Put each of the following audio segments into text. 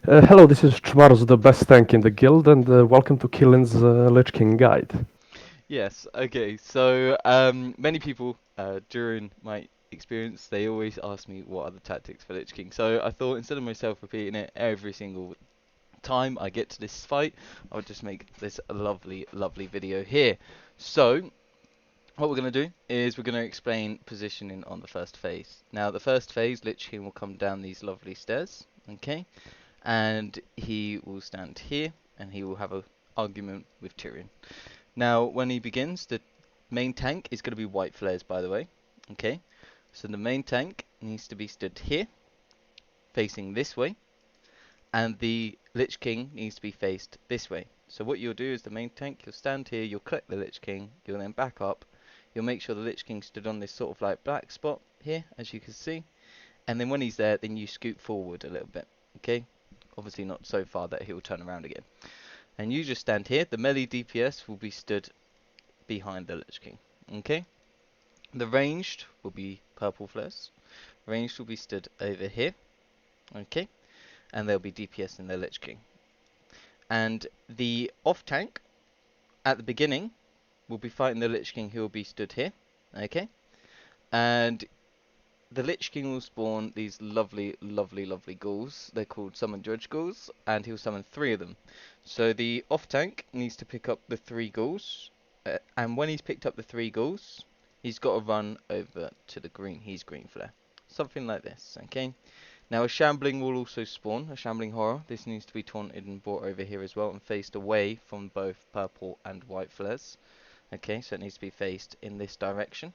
Hello, this is Chmaros, the best tank in the guild, and welcome to Kealin's Lich King guide. Yes, okay. Many people during my experience, they always ask me what are the tactics for Lich King. So I thought instead of myself repeating it every single time I get to this fight, I would just make this a lovely, lovely video here. So what we're going to do is we're going to explain positioning on the first phase. Now, the first phase, Lich King will come down these lovely stairs, okay? And he will stand here, and he will have a argument with Tyrion. Now, when he begins, the main tank is going to be white flares, by the way. Okay, so the main tank needs to be stood here, facing this way, and the Lich King needs to be faced this way. So what you'll do is the main tank, you'll stand here, you'll collect the Lich King, you'll then back up, you'll make sure the Lich King stood on this sort of like black spot here, as you can see, and then when he's there, then you scoot forward a little bit. Okay, obviously not so far that he'll turn around again. And you just stand here, the melee DPS will be stood behind the Lich King. Okay? The ranged will be purple flares. Ranged will be stood over here. Okay? And there'll be DPS in the Lich King. And the off tank at the beginning will be fighting the Lich King who will be stood here. Okay? And the Lich King will spawn these lovely, lovely, lovely ghouls. They're called Summon Judge ghouls, and he'll summon 3 of them. So the off tank needs to pick up the 3 ghouls, and when he's picked up the 3 ghouls, he's got to run over to the green. He's green flare. Something like this, okay? Now a shambling will also spawn, a shambling horror. This needs to be taunted and brought over here as well and faced away from both purple and white flares. Okay, so it needs to be faced in this direction.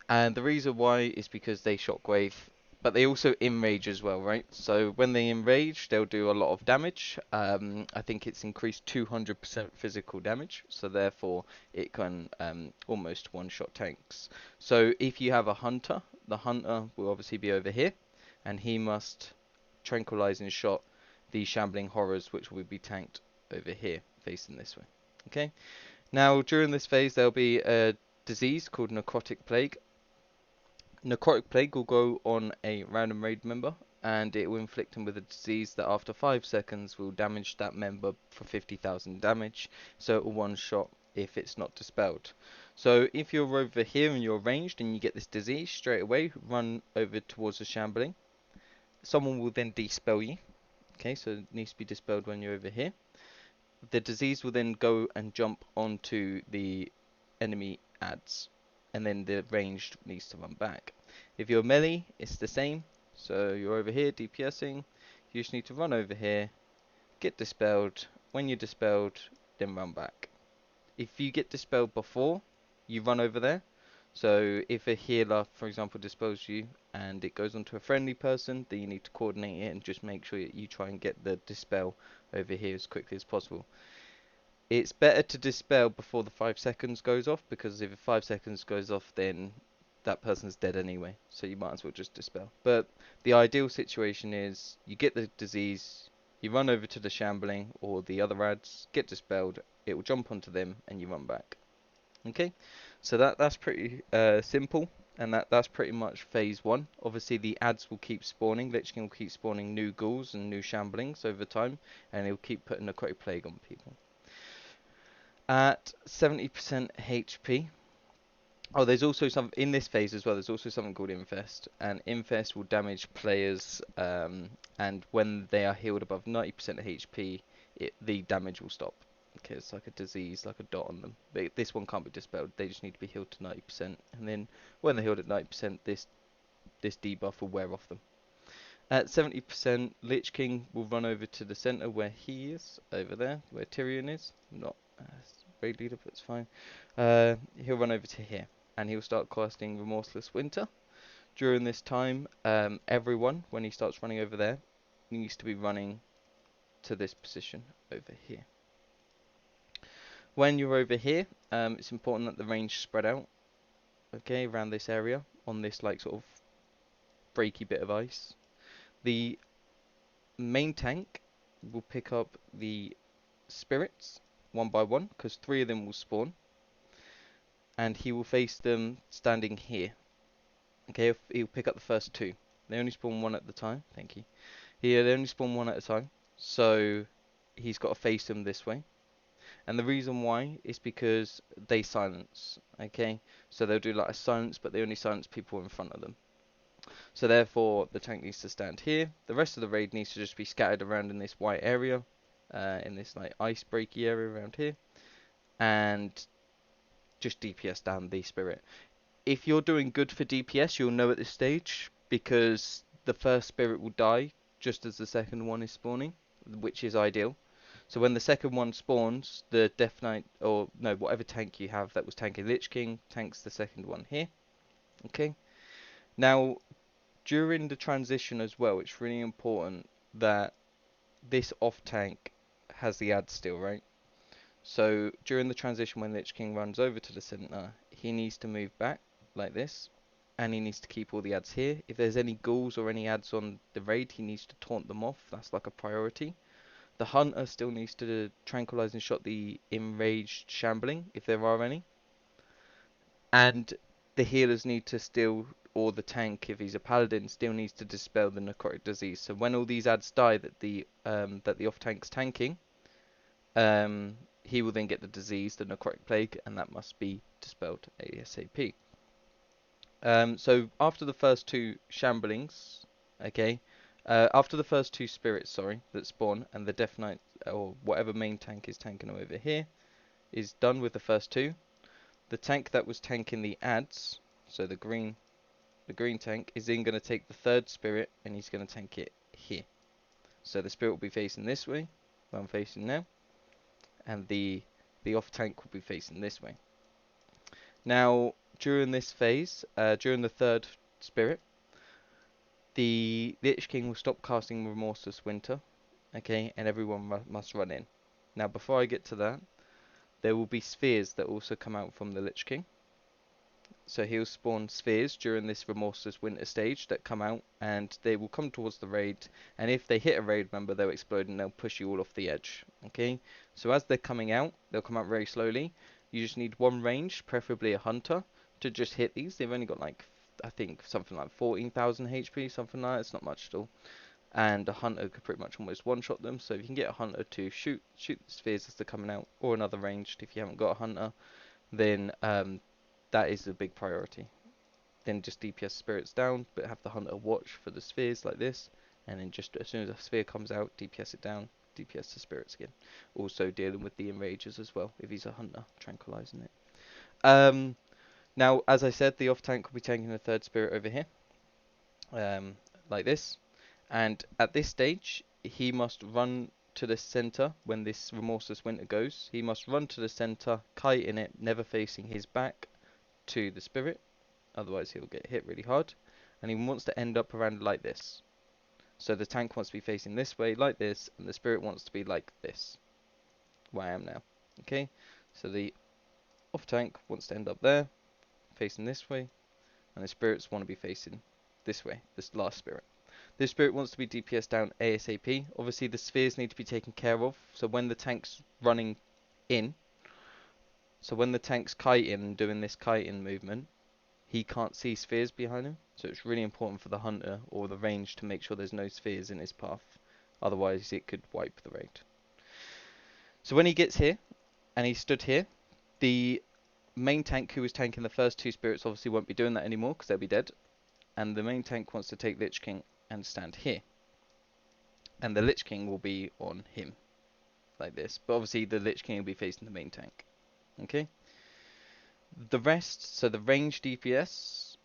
And the reason why is because they shockwave, but they also enrage as well, right? So when they enrage, they'll do a lot of damage. I think it's increased 200% physical damage, so therefore it can almost one-shot tanks. So if you have a hunter, the hunter will obviously be over here, and he must tranquilize and shot the shambling horrors, which will be tanked over here, facing this way. Okay. Now during this phase, there'll be a disease called necrotic plague. Necrotic Plague will go on a random raid member, and it will inflict him with a disease that after 5 seconds will damage that member for 50,000 damage, so it will one shot if it's not dispelled. So if you're over here and you're ranged and you get this disease, straight away run over towards the shambling. Someone will then dispel you. Okay, so it needs to be dispelled when you're over here. The disease will then go and jump onto the enemy ads, and then the ranged needs to run back. If you're melee, it's the same. So you're over here DPSing, you just need to run over here, get dispelled. When you're dispelled, then run back. If you get dispelled before you run over there, so if a healer, for example, dispels you and it goes onto a friendly person, then you need to coordinate it and just make sure that you try and get the dispel over here as quickly as possible. It's better to dispel before the 5 seconds goes off, because if 5 seconds goes off, then that person's dead anyway. So you might as well just dispel. But the ideal situation is you get the disease, you run over to the shambling or the other ads, get dispelled, it will jump onto them, and you run back. Okay, so that's pretty simple, and that's pretty much phase one. Obviously, the ads will keep spawning. Lich King will keep spawning new ghouls and new shamblings over time, and he'll keep putting a necrotic plague on people. At 70% HP. Oh, there's also some in this phase as well. There's also something called Infest, and Infest will damage players, and when they are healed above 90% HP, the damage will stop. Okay, it's like a disease, like a dot on them. This one can't be dispelled. They just need to be healed to 90%, and then when they're healed at 90%, this debuff will wear off them. At 70%, Lich King will run over to the center where he is, over there, where Tyrion is. Not raid leader, but it's fine. He'll run over to here, and he'll start casting Remorseless Winter. During this time, everyone, when he starts running over there, needs to be running to this position over here. When you're over here, it's important that the range spread out, okay, around this area, on this like sort of breaky bit of ice. The main tank will pick up the spirits one by one, because 3 of them will spawn, and he will face them standing here. Okay, he'll pick up the first 2. They only spawn 1 at the time. Thank you. He'll only spawn one at a time, so he's got to face them this way. And the reason why is because they silence, okay? So they'll do like a silence, but they only silence people in front of them. So therefore, the tank needs to stand here. The rest of the raid needs to just be scattered around in this white area, in this like ice breaky area around here, and just DPS down the spirit. If you're doing good for DPS, you'll know at this stage, because the first spirit will die just as the second one is spawning, which is ideal. So when the second one spawns, the Death Knight, or no, whatever tank you have that was tanking Lich King, tanks the second one here. Okay. Now, during the transition as well, it's really important that this off tank has the ad still, right? So during the transition when Lich King runs over to the center, he needs to move back like this, and he needs to keep all the ads here. If there's any ghouls or any ads on the raid, he needs to taunt them off. That's like a priority. The hunter still needs to tranquilize and shot the enraged shambling, if there are any. And the healers need to still, or the tank, if he's a paladin, still needs to dispel the necrotic disease. So when all these ads die that the off tank's tanking, he will then get the disease, the necrotic plague, and that must be dispelled ASAP. So after the first two shamblings, okay, after the first two spirits, sorry, that spawn, and the Death Knight, or whatever main tank is tanking over here, is done with the first two, the tank that was tanking the ads, so the green tank, is then going to take the third spirit, and he's going to tank it here. So the spirit will be facing this way, where I'm facing now, and the off tank will be facing this way. Now, during this phase, during the third spirit, the Lich King will stop casting Remorseless Winter, okay, and everyone must run in. Now, before I get to that, there will be spheres that also come out from the Lich King. So he'll spawn spheres during this Remorseless Winter stage that come out, and they will come towards the raid, and if they hit a raid member, they'll explode and they'll push you all off the edge, okay? So as they're coming out, they'll come out very slowly. You just need one range, preferably a hunter, to just hit these. They've only got like, I think, something like 14,000 HP, something like that. It's not much at all. And a hunter could pretty much almost one-shot them. So if you can get a hunter to shoot the spheres as they're coming out, or another ranged if you haven't got a hunter, then that is a big priority. Then just DPS spirits down, but have the hunter watch for the spheres like this, and then just as soon as a sphere comes out, DPS it down, DPS the spirits again. Also dealing with the enragers as well, if he's a hunter, tranquilizing it. Now, as I said, the off tank will be taking the third spirit over here, like this, and at this stage, he must run to the center when this Remorseless Winter goes. He must run to the center, kite in it, never facing his back to the spirit, otherwise he'll get hit really hard, and he wants to end up around like this. So the tank wants to be facing this way like this, and the spirit wants to be like this, where I am now. Okay, so the off tank wants to end up there, facing this way, and the spirits want to be facing this way, this last spirit. This spirit wants to be DPS down ASAP. Obviously the spheres need to be taken care of, so when the tank's running in, so when the tank's kiting and doing this kiting movement, he can't see spheres behind him, so it's really important for the hunter or the range to make sure there's no spheres in his path, otherwise it could wipe the raid. So when he gets here, and he stood here, the main tank who was tanking the first two spirits obviously won't be doing that anymore because they'll be dead, and the main tank wants to take Lich King and stand here, and the Lich King will be on him, like this, but obviously the Lich King will be facing the main tank, okay? The rest, so the range DPS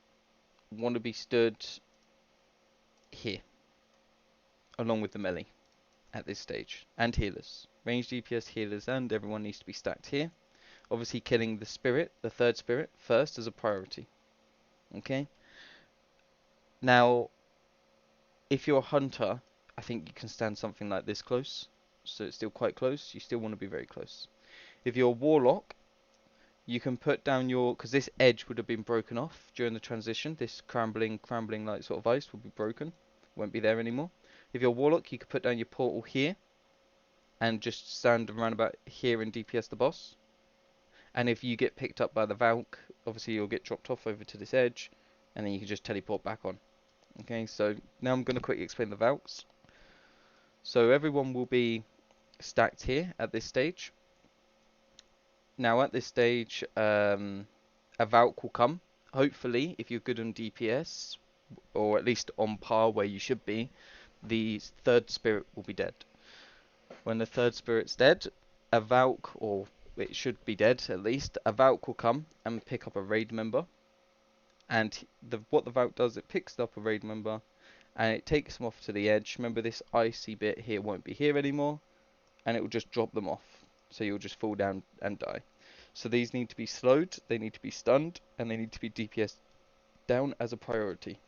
want to be stood here, along with the melee at this stage, and healers. Range DPS, healers, and everyone needs to be stacked here. Obviously killing the spirit, the third spirit, first as a priority. Okay? Now, if you're a hunter, I think you can stand something like this close. So it's still quite close. You still want to be very close. If you're a warlock, you can put down your, because this edge would have been broken off during the transition. This crumbling like sort of ice will be broken, won't be there anymore. If you're a warlock, you could put down your portal here, and just stand around about here and DPS the boss. And if you get picked up by the Valk, obviously you'll get dropped off over to this edge, and then you can just teleport back on. Okay, so now I'm going to quickly explain the Valks. So everyone will be stacked here at this stage. Now at this stage, a Valk will come. Hopefully, if you're good on DPS, or at least on par where you should be, the third spirit will be dead. When the third spirit's dead, a Valk, or it should be dead at least, a Valk will come and pick up a raid member. And what the Valk does, it picks up a raid member and it takes them off to the edge. Remember, this icy bit here won't be here anymore, and it will just drop them off. So you'll just fall down and die. So these need to be slowed, they need to be stunned, and they need to be DPS down as a priority.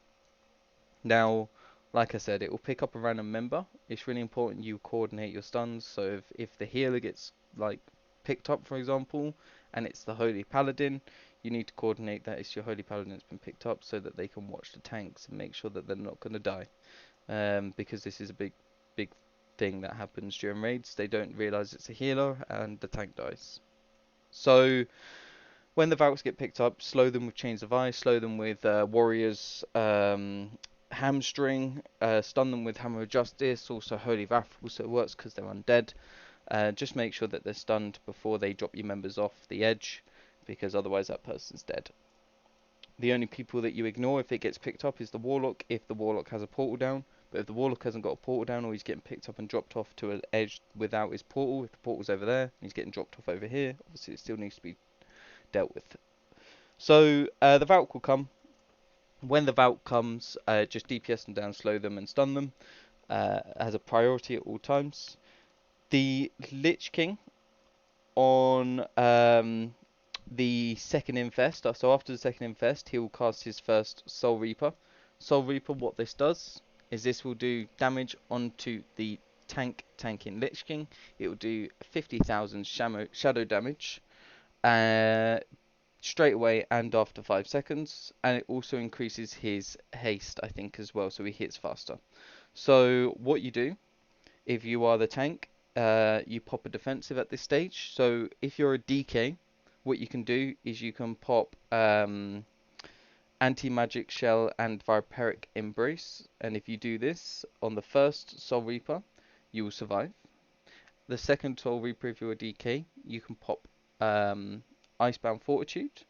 Now, like I said, it will pick up a random member. It's really important you coordinate your stuns. So if the healer gets like picked up, for example, and it's the Holy Paladin, you need to coordinate that it's your Holy Paladin that's been picked up so that they can watch the tanks and make sure that they're not going to die. Because this is a big thing that happens during raids. They don't realise it's a healer and the tank dies. So when the Valks get picked up, slow them with Chains of Ice, slow them with Warriors Hamstring, stun them with Hammer of Justice, also Holy Wrath also works because they're undead. Just make sure that they're stunned before they drop your members off the edge, because otherwise that person's dead. The only people that you ignore if it gets picked up is the Warlock, if the Warlock has a portal down. But if the Warlock hasn't got a portal down, or he's getting picked up and dropped off to an edge without his portal, if the portal's over there and he's getting dropped off over here, obviously it still needs to be dealt with. So the Valk will come. When the Valk comes, just DPS them down, slow them and stun them as a priority at all times. The Lich King on the second infest, so after the second infest, he will cast his first Soul Reaper. Soul Reaper, what this does is this will do damage onto the tanking Lich King. It will do 50,000 shadow damage straight away and after 5 seconds, and it also increases his haste, I think, as well, so he hits faster. So what you do, if you are the tank, you pop a defensive at this stage. So if you're a DK, what you can do is you can pop Anti-Magic Shell and Viperic Embrace, and if you do this on the first Soul Reaper, you will survive. The second Soul Reaper, if you're a DK, you can pop Icebound Fortitude,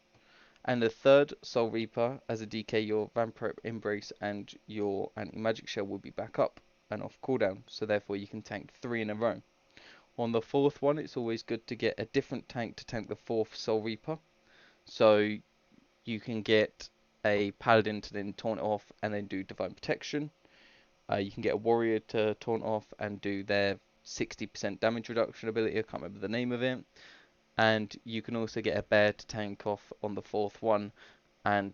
and the third Soul Reaper as a DK, your Vampire Embrace and your Anti-Magic Shell will be back up and off cooldown, so therefore you can tank 3 in a row. On the fourth one, it's always good to get a different tank to tank the fourth Soul Reaper, so you can get a Paladin to then taunt off and then do Divine Protection. You can get a Warrior to taunt off and do their 60% damage reduction ability, I can't remember the name of it. And you can also get a Bear to tank off on the fourth one and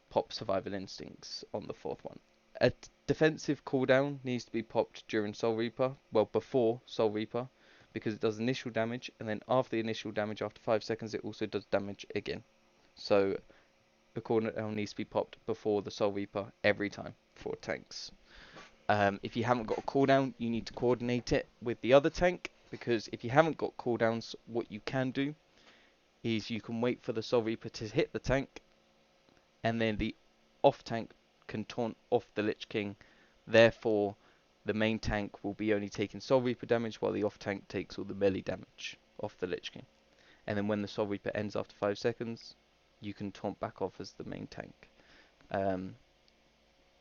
pop Survival Instincts on the fourth one. A defensive cooldown needs to be popped during Soul Reaper, well, before Soul Reaper, because it does initial damage, and then after the initial damage, after 5 seconds, it also does damage again. So a cooldown needs to be popped before the Soul Reaper every time for tanks. If you haven't got a cooldown, you need to coordinate it with the other tank, because if you haven't got cooldowns, what you can do is you can wait for the Soul Reaper to hit the tank, and then the off tank can taunt off the Lich King. Therefore, the main tank will be only taking Soul Reaper damage, while the off tank takes all the melee damage off the Lich King. And then when the Soul Reaper ends after 5 seconds, you can taunt back off as the main tank.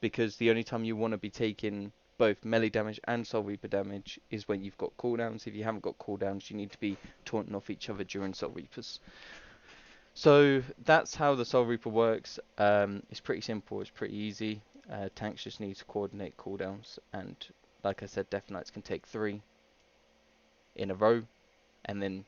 Because the only time you want to be taking both melee damage and Soul Reaper damage is when you've got cooldowns. If you haven't got cooldowns, you need to be taunting off each other during Soul Reapers. So that's how the Soul Reaper works. It's pretty simple, it's pretty easy. Tanks just need to coordinate cooldowns, and like I said, Death Knights can take 3 in a row, and then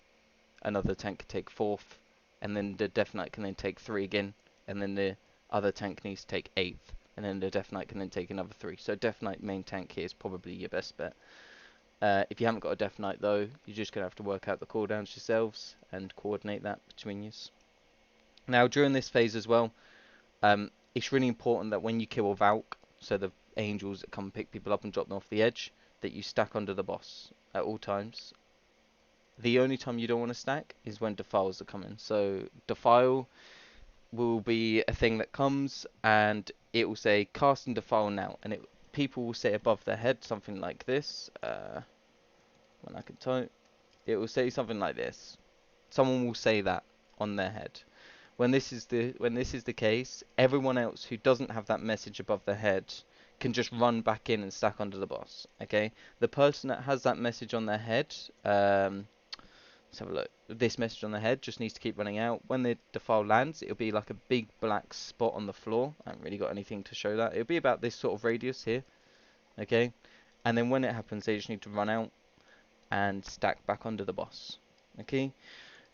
another tank can take 4th, and then the Death Knight can then take 3 again, and then the other tank needs to take 8th, and then the Death Knight can then take another 3. So Death Knight main tank here is probably your best bet. If you haven't got a Death Knight though, you're just going to have to work out the cooldowns yourselves and coordinate that between you. Now during this phase as well, it's really important that when you kill a Valk, so the angels that come and pick people up and drop them off the edge, that you stack under the boss at all times. The only time you don't want to stack is when defiles are coming. So defile will be a thing that comes and it will say cast and defile now, and people will say above their head something like this. When I can type, it will say something like this. Someone will say that on their head. When this is the case, everyone else who doesn't have that message above their head can just run back in and stack under the boss. Okay, the person that has that message on their head, let's have a look. This message on their head just needs to keep running out. When the defile lands, it'll be like a big black spot on the floor. I haven't really got anything to show that. It'll be about this sort of radius here. Okay, and then when it happens, they just need to run out and stack back under the boss. Okay.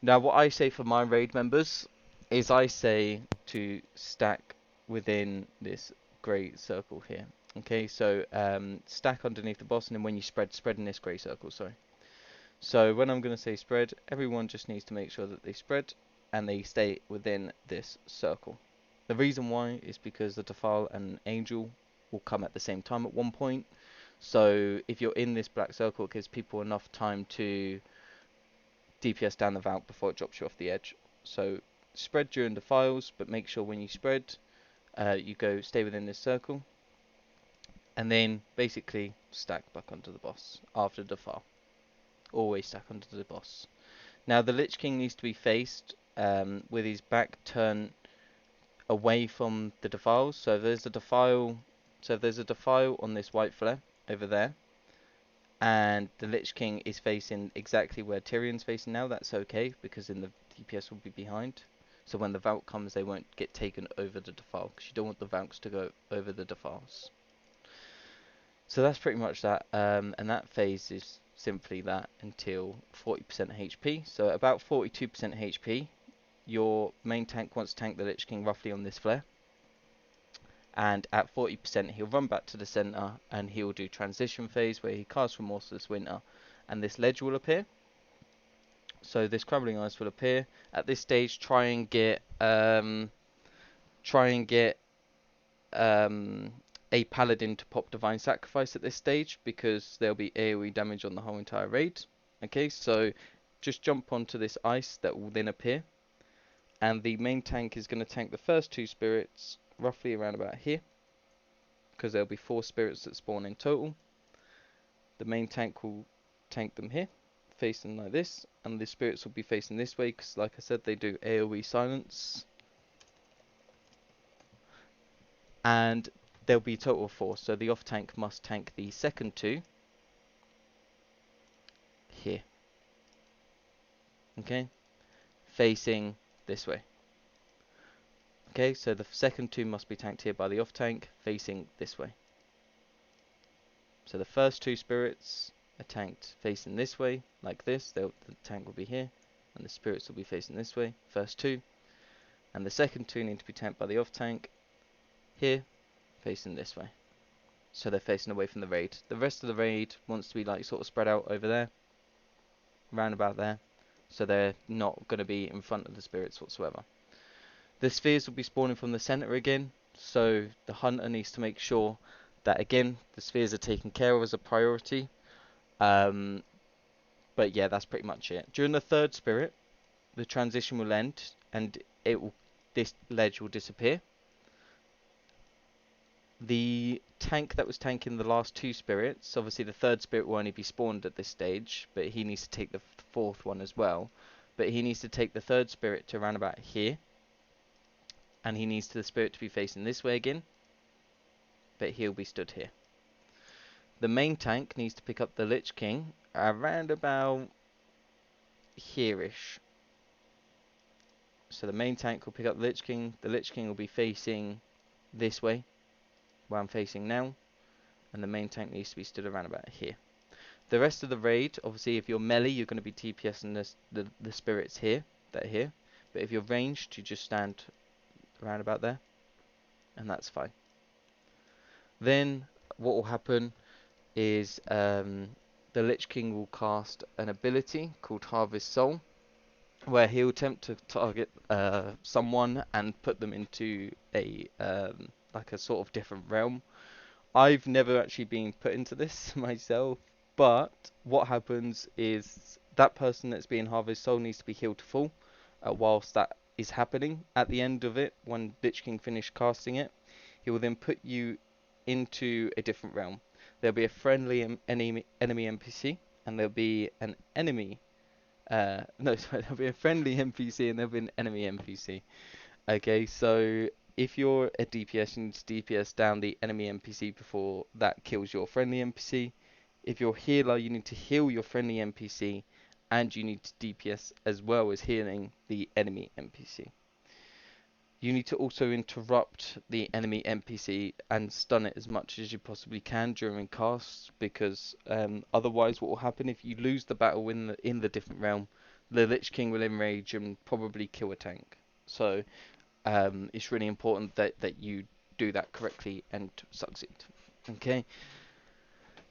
Now, what I say for my raid members is I say to stack within this grey circle here. Okay, so stack underneath the boss, and then when you spread in this grey circle, sorry. So when I'm going to say spread, everyone just needs to make sure that they spread and they stay within this circle. The reason why is because the Defile and Angel will come at the same time at one point. So if you're in this black circle, it gives people enough time to DPS down the Valk before it drops you off the edge. So spread during defiles, but make sure when you spread, you stay within this circle, and then basically stack back onto the boss after defile. Always stack onto the boss. Now the Lich King needs to be faced with his back turned away from the defiles. So if there's a defile on this white flare over there, and the Lich King is facing exactly where Tyrion's facing now, that's okay, because then the DPS will be behind. So when the Valk comes, they won't get taken over the defile, because you don't want the Valks to go over the defiles. So that's pretty much that, and that phase is simply that until 40% HP. So at about 42% HP, your main tank wants to tank the Lich King roughly on this flare. And at 40% he'll run back to the center and he'll do transition phase where he casts Remorseless Winter and this ledge will appear. So this crumbling ice will appear. At this stage try and get a paladin to pop Divine Sacrifice at this stage, because there'll be AoE damage on the whole entire raid. Okay, so just jump onto this ice that will then appear, and the main tank is going to tank the first two spirits roughly around about here, because there'll be 4 spirits that spawn in total. The main tank will tank them here, facing like this, and the spirits will be facing this way, because like I said, they do AoE silence. And there'll be a total of 4, so the off tank must tank the second 2 here. Okay, facing this way. Okay, so the second 2 must be tanked here by the off tank, facing this way. So the first 2 spirits are tanked facing this way, like this. The tank will be here, and the spirits will be facing this way, first 2. And the second 2 need to be tanked by the off tank, here, facing this way. So they're facing away from the raid. The rest of the raid wants to be like sort of spread out over there, round about there. So they're not going to be in front of the spirits whatsoever. The spheres will be spawning from the center again, so the hunter needs to make sure that again the spheres are taken care of as a priority. But yeah, that's pretty much it. During the third spirit, the transition will end and this ledge will disappear. The tank that was tanking the last 2 spirits, obviously the third spirit will only be spawned at this stage, but he needs to take the 4th one as well. But he needs to take the third spirit to around about here, and he needs the spirit to be facing this way again, but he'll be stood here. The main tank needs to pick up the Lich King around about here-ish. So the main tank will pick up the Lich King will be facing this way, where I'm facing now, and the main tank needs to be stood around about here. The rest of the raid, obviously if you're melee, you're going to be TPSing the spirits here, but if you're ranged, you just stand around about there, and that's fine. Then what will happen is the Lich King will cast an ability called Harvest Soul, where he'll attempt to target someone and put them into a like a sort of different realm. I've never actually been put into this myself, but what happens is that person that's being Harvest Soul needs to be healed to full whilst that is happening. At the end of it, when Lich King finished casting it, he will then put you into a different realm. There'll be a friendly enemy NPC, and there'll be an enemy. No, sorry, there'll be a friendly NPC and there'll be an enemy NPC. Okay, so if you're a DPS, you need to DPS down the enemy NPC before that kills your friendly NPC. If you're a healer, you need to heal your friendly NPC, and you need to DPS as well as healing the enemy NPC. You need to also interrupt the enemy NPC and stun it as much as you possibly can during casts, because otherwise what will happen if you lose the battle in the different realm, the Lich King will enrage and probably kill a tank. So it's really important that you do that correctly and succeed. Okay.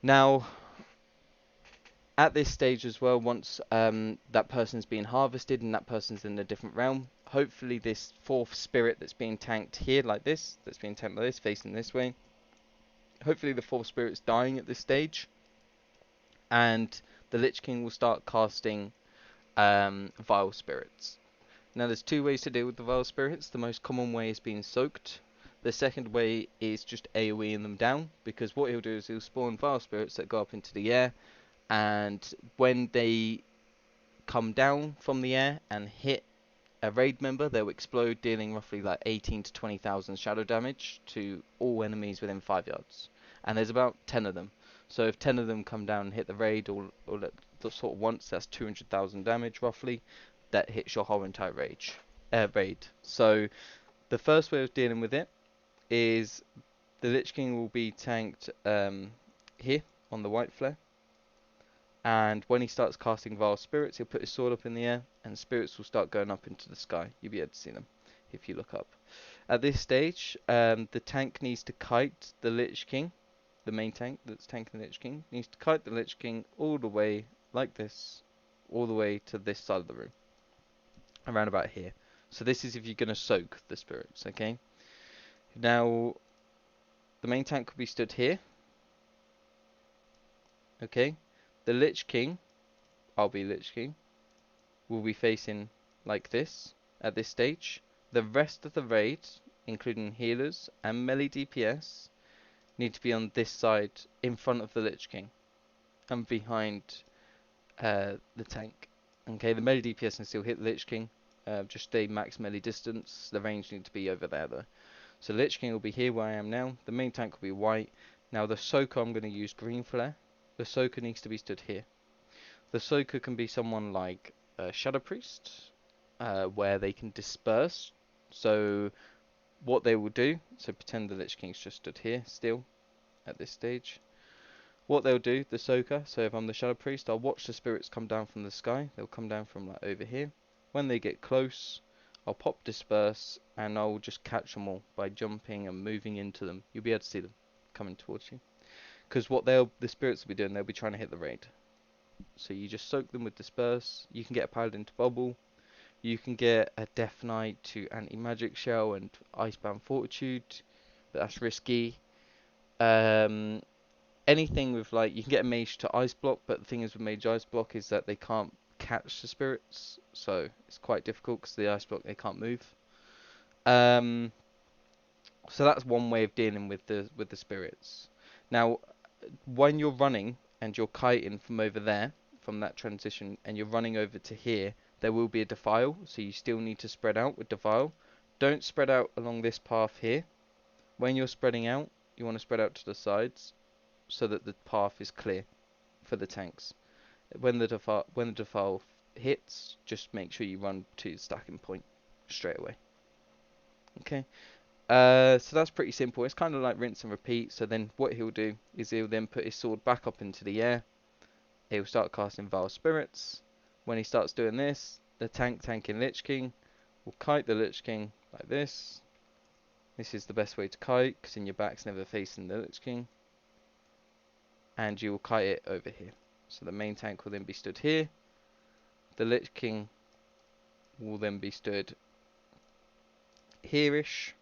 Now, at this stage as well, once that person's been harvested and that person's in a different realm, hopefully this fourth spirit that's being tanked here like this, facing this way, hopefully the fourth spirit's dying at this stage, and the Lich King will start casting vile spirits. Now there's two ways to deal with the vile spirits. The most common way is being soaked. The second way is just AoEing them down, because what he'll do is he'll spawn vile spirits that go up into the air, and when they come down from the air and hit a raid member, they'll explode, dealing roughly like 18 to 20,000 shadow damage to all enemies within 5 yards. And there's about 10 of them. So if 10 of them come down and hit the raid all sort of once, that's 200,000 damage roughly. That hits your whole entire raid. So the first way of dealing with it is the Lich King will be tanked here on the white flare. And when he starts casting vile spirits, he'll put his sword up in the air, and spirits will start going up into the sky. You'll be able to see them if you look up. At this stage, the tank needs to kite the Lich King, the main tank that's tanking the Lich King, needs to kite the Lich King all the way like this, all the way to this side of the room, around about here. So this is if you're going to soak the spirits, okay? Now, the main tank will be stood here, okay? The Lich King, I'll be Lich King, will be facing like this at this stage. The rest of the raid, including healers and melee DPS, need to be on this side in front of the Lich King and behind the tank. Okay, the melee DPS can still hit the Lich King, just stay max melee distance. The range needs to be over there though. So the Lich King will be here where I am now. The main tank will be white. Now the Soaker, I'm going to use green flare. The Soaker needs to be stood here. The Soaker can be someone like Shadow Priest, where they can disperse. So what they will do, so pretend the Lich King's just stood here still at this stage. What they'll do, the Soaker, so if I'm the Shadow Priest, I'll watch the spirits come down from the sky. They'll come down from like over here. When they get close, I'll pop disperse, and I'll just catch them all by jumping and moving into them. You'll be able to see them coming towards you. Because what the spirits will be doing, they'll be trying to hit the raid. So you just soak them with disperse. You can get a paladin to bubble. You can get a death knight to anti-magic shell and icebound fortitude, but that's risky. Anything with like, you can get a mage to ice block, but the thing is with mage ice block is that they can't catch the spirits, so it's quite difficult because the ice block they can't move. So that's one way of dealing with the spirits. Now, when you're running and you're kiting from over there, from that transition, and you're running over to here, there will be a defile, so you still need to spread out with defile. Don't spread out along this path here. When you're spreading out, you want to spread out to the sides so that the path is clear for the tanks. When the defile hits, just make sure you run to the stacking point straight away. Okay. So that's pretty simple. It's kind of like rinse and repeat. So then what he'll do is he'll then put his sword back up into the air. He'll start casting vile spirits. When he starts doing this, the tanking Lich King will kite the Lich King like this. This is the best way to kite, because then your back's never facing the Lich King. And you will kite it over here. So the main tank will then be stood here. The Lich King will then be stood here-ish.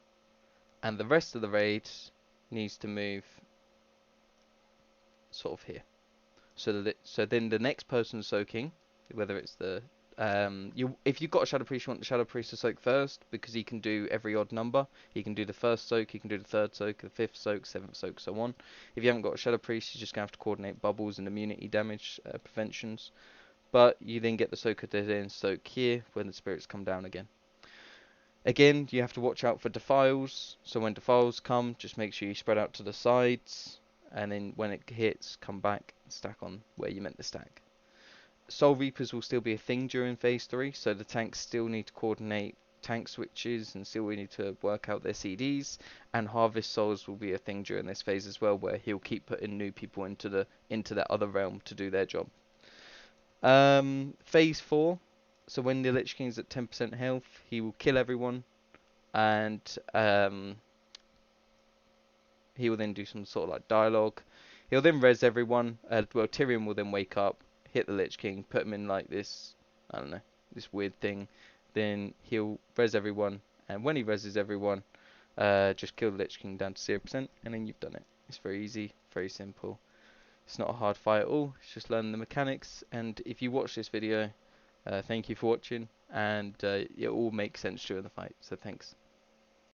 And the rest of the raid needs to move sort of here. So then the next person soaking, whether it's the If you've got a Shadow Priest, you want the Shadow Priest to soak first because he can do every odd number. He can do the first soak, he can do the third soak, the fifth soak, seventh soak, so on. If you haven't got a Shadow Priest, you're just gonna have to coordinate bubbles and immunity damage preventions. But you then get the Soaker to then soak here when the spirits come down again. Again, you have to watch out for defiles. So when defiles come, just make sure you spread out to the sides, and then when it hits, come back and stack on where you meant to stack. Soul Reapers will still be a thing during Phase 3, so the tanks still need to coordinate tank switches and still we need to work out their CDs, and Harvest Souls will be a thing during this phase as well, where he'll keep putting new people into that other realm to do their job. Phase 4, so when the Lich King's at 10% health, he will kill everyone, and he will then do some sort of like dialogue. He'll then res everyone. Well, Tyrion will then wake up, hit the Lich King, put him in like this, I don't know, this weird thing. Then he'll res everyone, and when he reses everyone, just kill the Lich King down to 0%, and then you've done it. It's very easy, very simple. It's not a hard fight at all. It's just learning the mechanics. And if you watch this video, thank you for watching, and it all makes sense during the fight. So thanks.